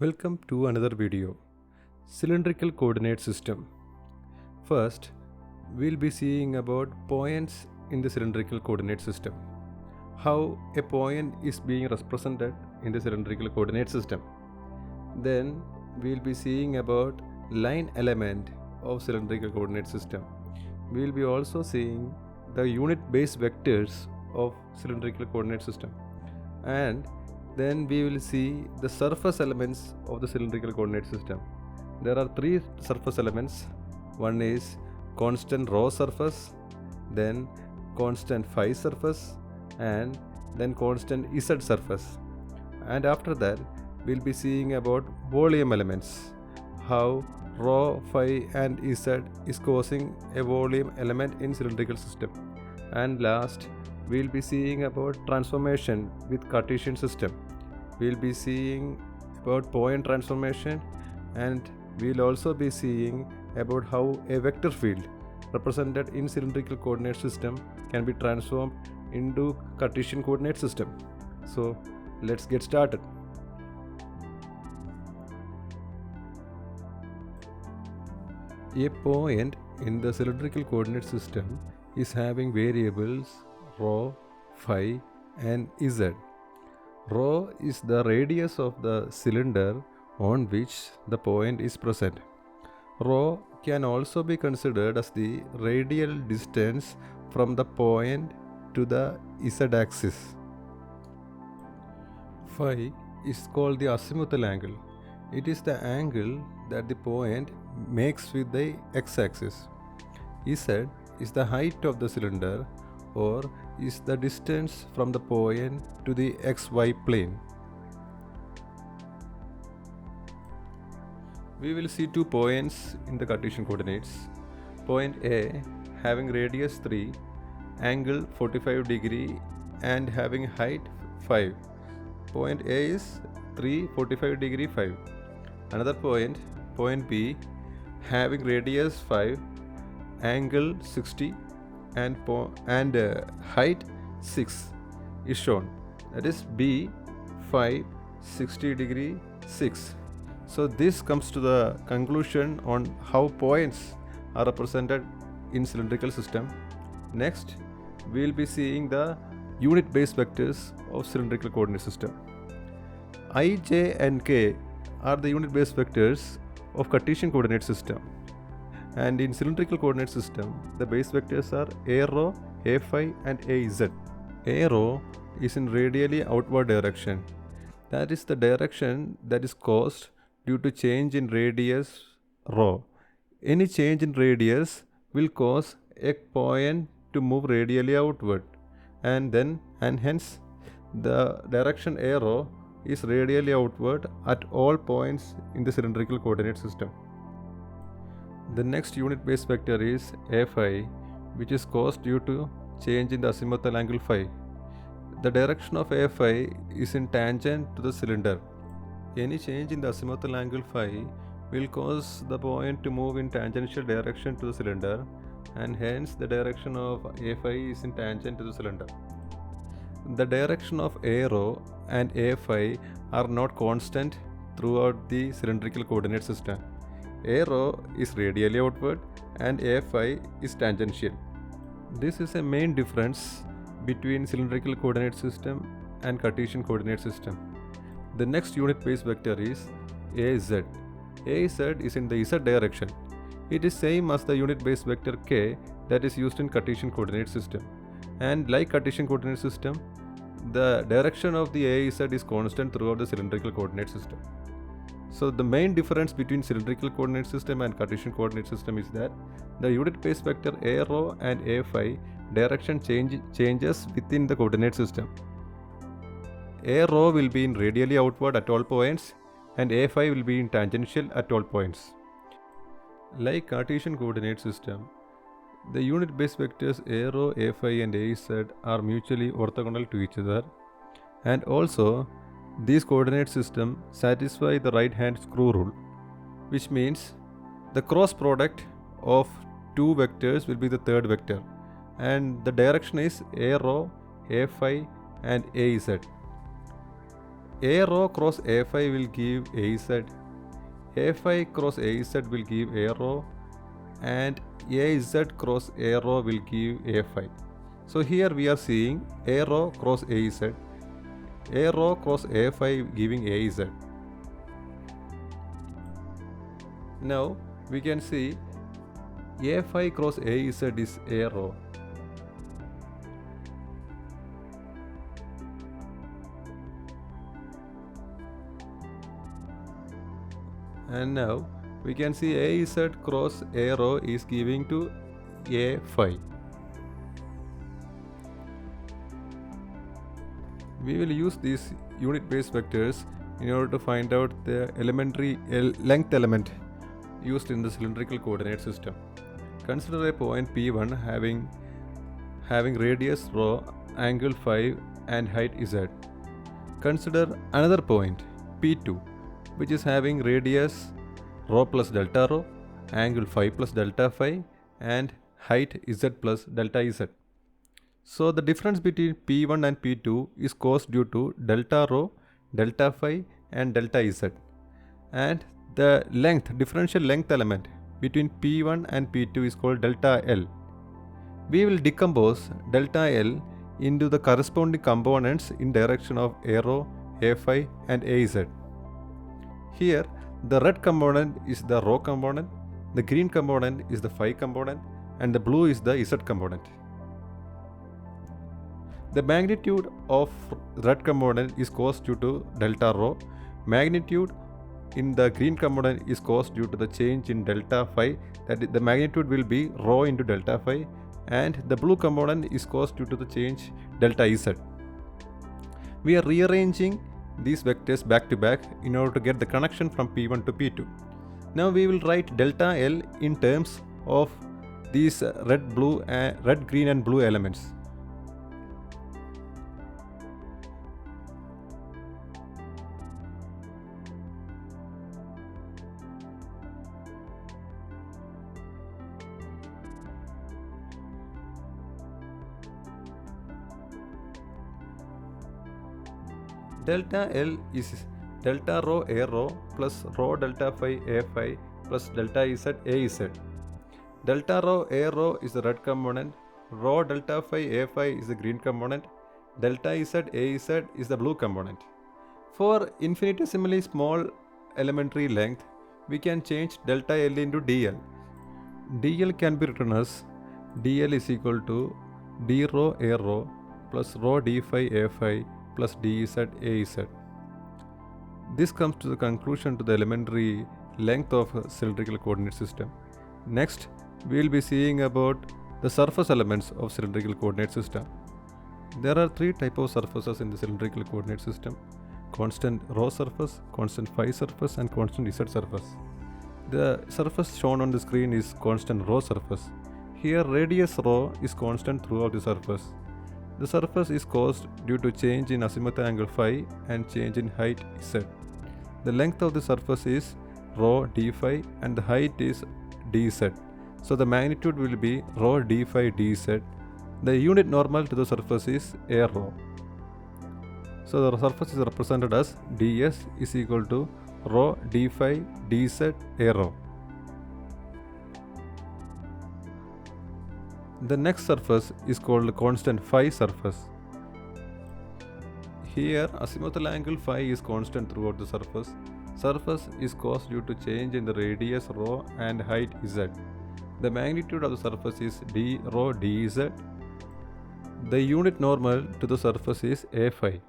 Welcome to another video. Cylindrical coordinate system. First, we'll be seeing about points in the cylindrical coordinate system. How a point is being represented in the cylindrical coordinate system. Then we'll be seeing about line element of cylindrical coordinate system. We'll be also seeing the unit base vectors of cylindrical coordinate system. And then we will see the surface elements of the cylindrical coordinate system. There are three surface elements. One is constant rho surface, then constant phi surface, and then constant z surface. And after that, we'll be seeing about volume elements, how rho, phi and z is causing a volume element in cylindrical system. And last, we'll be seeing about transformation with Cartesian system. We'll be seeing about point transformation, and we'll also be seeing about how a vector field represented in cylindrical coordinate system can be transformed into Cartesian coordinate system. So let's get started. A point in the cylindrical coordinate system is having variables rho, phi and z. Rho is the radius of the cylinder on which the point is present. Rho can also be considered as the radial distance from the point to the z-axis. Phi is called the azimuthal angle. It is the angle that the point makes with the x-axis. Z is the height of the cylinder, or is the distance from the point to the xy plane. We will see two points in the Cartesian coordinates. Point A having radius 3, angle 45 degree and having height 5. Point A is 3, 45 degree 5. Another point, point B, having radius 5, angle 60 and height 6 is shown. That is B 5, 60 degree 6. So this comes to the conclusion on how points are represented in cylindrical system. Next, we will be seeing the unit base vectors of cylindrical coordinate system. I, j and k are the unit base vectors of Cartesian coordinate system. And in cylindrical coordinate system, the base vectors are a rho, a phi and a z. A rho is in radially outward direction. That is the direction that is caused due to change in radius rho. Any change in radius will cause a point to move radially outward, and hence the direction a rho is radially outward at all points in the cylindrical coordinate system. The next unit base vector is a phi, which is caused due to change in the azimuthal angle phi. The direction of a phi is in tangent to the cylinder. Any change in the azimuthal angle phi will cause the point to move in tangential direction to the cylinder, and hence the direction of a phi is in tangent to the cylinder. The direction of a rho and a phi are not constant throughout the cylindrical coordinate system. A rho is radially outward and a phi is tangential. This is a main difference between cylindrical coordinate system and Cartesian coordinate system. The next unit base vector is az. Az is in the z direction. It is same as the unit base vector k that is used in Cartesian coordinate system. And like Cartesian coordinate system, the direction of the az is constant throughout the cylindrical coordinate system. So the main difference between cylindrical coordinate system and Cartesian coordinate system is that the unit base vector a rho and a phi direction changes within the coordinate system. A rho will be in radially outward at all points, and a phi will be in tangential at all points. Like Cartesian coordinate system, the unit base vectors a rho, a phi and a z are mutually orthogonal to each other, and also these coordinate system satisfy the right hand screw rule, which means the cross product of two vectors will be the third vector, and the direction is a rho, a phi and a z. A row cross A5 will give AZ, A5 cross AZ will give A row, and AZ cross A row will give A5. So here we are seeing A row cross AZ, A row cross A5 giving AZ. Now we can see A5 cross AZ is A row. And now we can see AZ cross A row is giving to A5. We will use these unit based vectors in order to find out the elementary length element used in the cylindrical coordinate system. Consider a point P1 having radius rho, angle 5 and height z. Consider another point P2 which is having radius rho plus delta rho, angle 5 plus delta 5 and height z plus delta z. So the difference between P1 and P2 is caused due to delta rho, delta phi and delta z. And the differential length element between P1 and P2 is called delta L. We will decompose delta L into the corresponding components in direction of A rho, A phi and AZ. Here the red component is the rho component, the green component is the phi component and the blue is the Z component. The magnitude of red component is caused due to delta rho. Magnitude in the green component is caused due to the change in delta phi, that the magnitude will be rho into delta phi, and the blue component is caused due to the change delta Z. We are rearranging these vectors back to back in order to get the connection from P1 to P2. Now we will write delta L in terms of these red, green and blue elements. Delta L is delta rho A rho plus rho delta phi A phi plus delta Z A Z. Delta rho A rho is the red component, rho delta phi A phi is the green component, delta Z A Z is the blue component. For infinitesimally small elementary length, we can change delta L into DL. DL can be written as DL is equal to d rho A rho plus rho d phi A phi plus dz az. This comes to the conclusion to the elementary length of a cylindrical coordinate system. Next, we will be seeing about the surface elements of cylindrical coordinate system. There are three types of surfaces in the cylindrical coordinate system: constant rho surface, constant phi surface and constant z surface. The surface shown on the screen is constant rho surface. Here radius rho is constant throughout the surface. The surface is caused due to change in azimuth angle phi and change in height z. The length of the surface is rho d phi and the height is dz. So the magnitude will be rho d phi dz. The unit normal to the surface is A rho. So the surface is represented as ds is equal to rho d phi dz A rho. The next surface is called constant phi surface. Here azimuthal angle phi is constant throughout the surface. Surface is caused due to change in the radius rho and height z. The magnitude of the surface is d rho dz. The unit normal to the surface is A phi.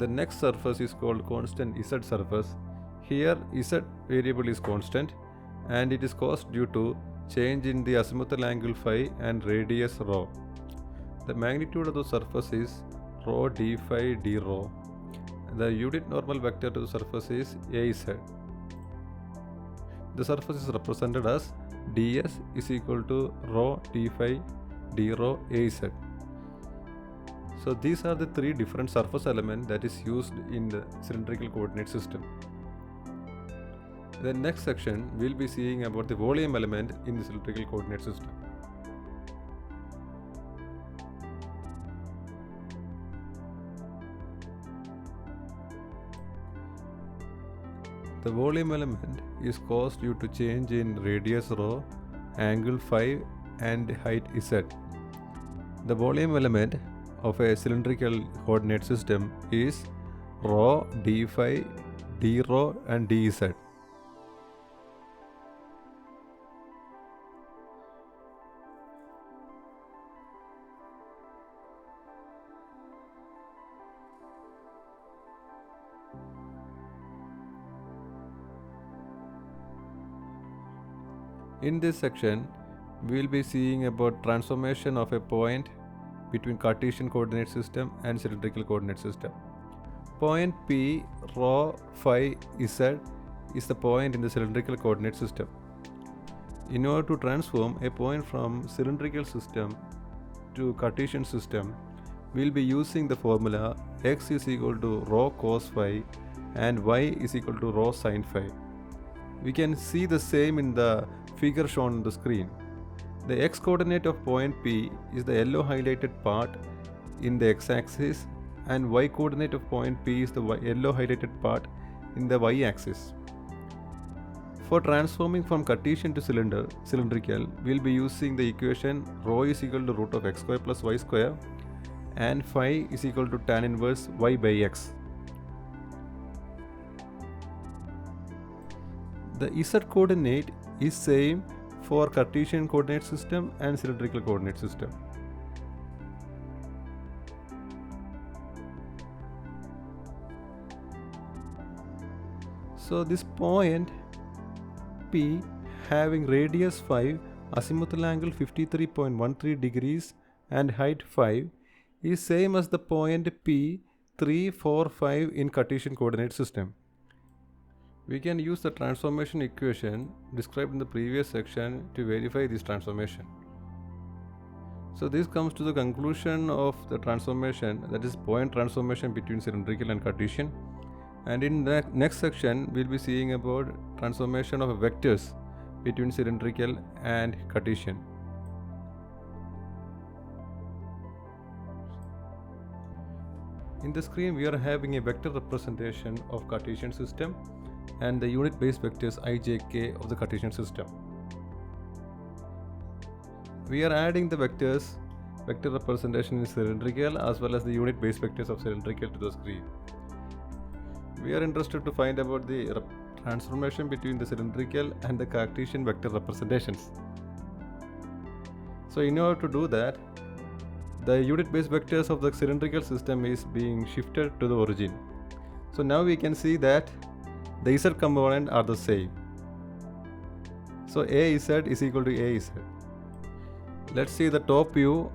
The next surface is called constant Z surface. Here Z variable is constant and it is caused due to change in the azimuthal angle phi and radius rho. The magnitude of the surface is rho d phi d rho. The unit normal vector to the surface is AZ. The surface is represented as ds is equal to rho d phi d rho az. So these are the three different surface elements that is used in the cylindrical coordinate system. The next section we'll be seeing about the volume element in the cylindrical coordinate system. The volume element is caused due to change in radius rho, angle phi and height z. The volume element of a cylindrical coordinate system is rho, d phi, d rho and dz. In this section, we will be seeing about transformation of a point between Cartesian coordinate system and cylindrical coordinate system. Point P, rho, phi, z is the point in the cylindrical coordinate system. In order to transform a point from cylindrical system to Cartesian system, we will be using the formula x is equal to rho cos phi and y is equal to rho sin phi. We can see the same in the figure shown on the screen. The x coordinate of point P is the yellow highlighted part in the x-axis and y coordinate of point P is the yellow highlighted part in the y-axis. For transforming from Cartesian to cylindrical, we will be using the equation rho is equal to root of x square plus y square and phi is equal to tan inverse y by x. The z coordinate is same for Cartesian coordinate system and cylindrical coordinate system. So this point P having radius 5, azimuthal angle 53.13 degrees and height 5 is same as the point P 3, 4, 5 in Cartesian coordinate system. We can use the transformation equation described in the previous section to verify this transformation. So this comes to the conclusion of the transformation, that is point transformation between cylindrical and Cartesian. And in the next section, we'll be seeing about transformation of vectors between cylindrical and Cartesian. In the screen, we are having a vector representation of Cartesian system and the unit base vectors I, j, k of the Cartesian system. We are adding the vector representation in cylindrical as well as the unit base vectors of cylindrical to the screen. We are interested to find about the transformation between the cylindrical and the Cartesian vector representations. So in order to do that, the unit base vectors of the cylindrical system is being shifted to the origin. So now we can see that the z component are the same. So az is equal to az. Let's see the top view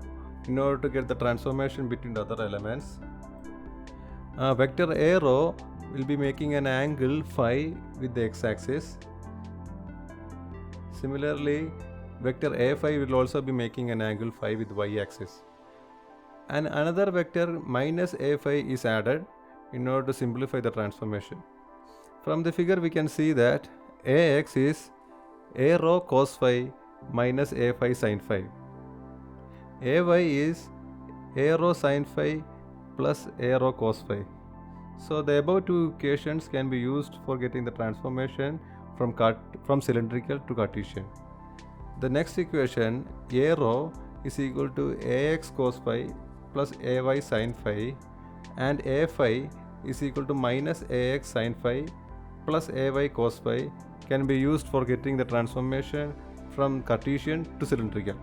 in order to get the transformation between the other elements. Vector a rho will be making an angle phi with the x-axis. Similarly, vector a phi will also be making an angle phi with y-axis. And another vector minus a phi is added in order to simplify the transformation. From the figure we can see that ax is a rho cos phi minus a phi sin phi. Ay is a rho sin phi plus a rho cos phi. So the above two equations can be used for getting the transformation from cylindrical to Cartesian. The next equation a rho is equal to ax cos phi plus ay sin phi and a phi is equal to minus ax sin phi plus ay cos phi can be used for getting the transformation from Cartesian to cylindrical.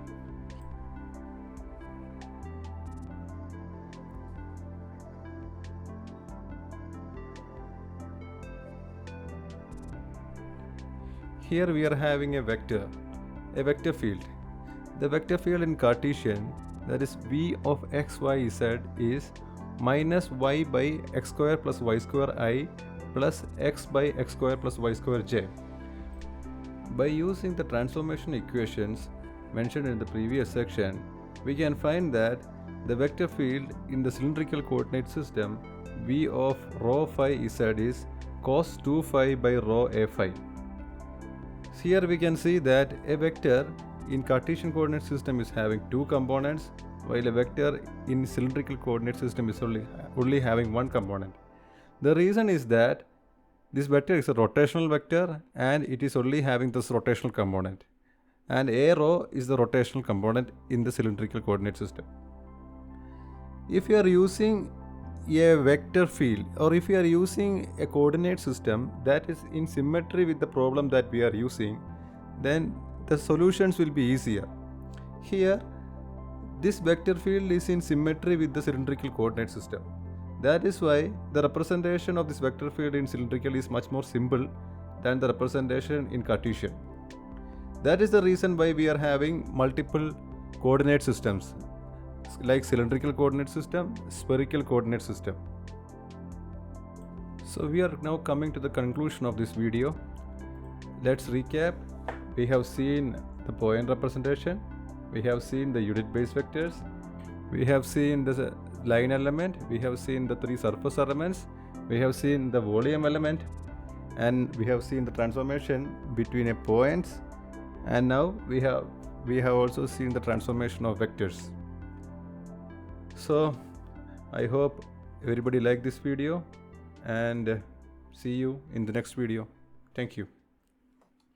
Here we are having a vector field. The vector field in Cartesian, that is v of x, y, z is minus y by x square plus y square I plus x by x square plus y square j. By using the transformation equations mentioned in the previous section, we can find that the vector field in the cylindrical coordinate system v of rho phi z is cos 2 phi by rho a phi. Here we can see that a vector in Cartesian coordinate system is having two components, while a vector in cylindrical coordinate system is only having one component. The reason is that this vector is a rotational vector and it is only having this rotational component, and a rho is the rotational component in the cylindrical coordinate system. If you are using a vector field, or if you are using a coordinate system that is in symmetry with the problem that we are using, then the solutions will be easier. Here, this vector field is in symmetry with the cylindrical coordinate system. That is why the representation of this vector field in cylindrical is much more simple than the representation in Cartesian. That is the reason why we are having multiple coordinate systems like cylindrical coordinate system, spherical coordinate system. So we are now coming to the conclusion of this video. Let's recap. We have seen the point representation, we have seen the unit base vectors, we have seen the line element, we have seen the three surface elements, we have seen the volume element, and we have seen the transformation between a points, and now we have also seen the transformation of vectors. So I hope everybody liked this video, and see you in the next video. Thank you.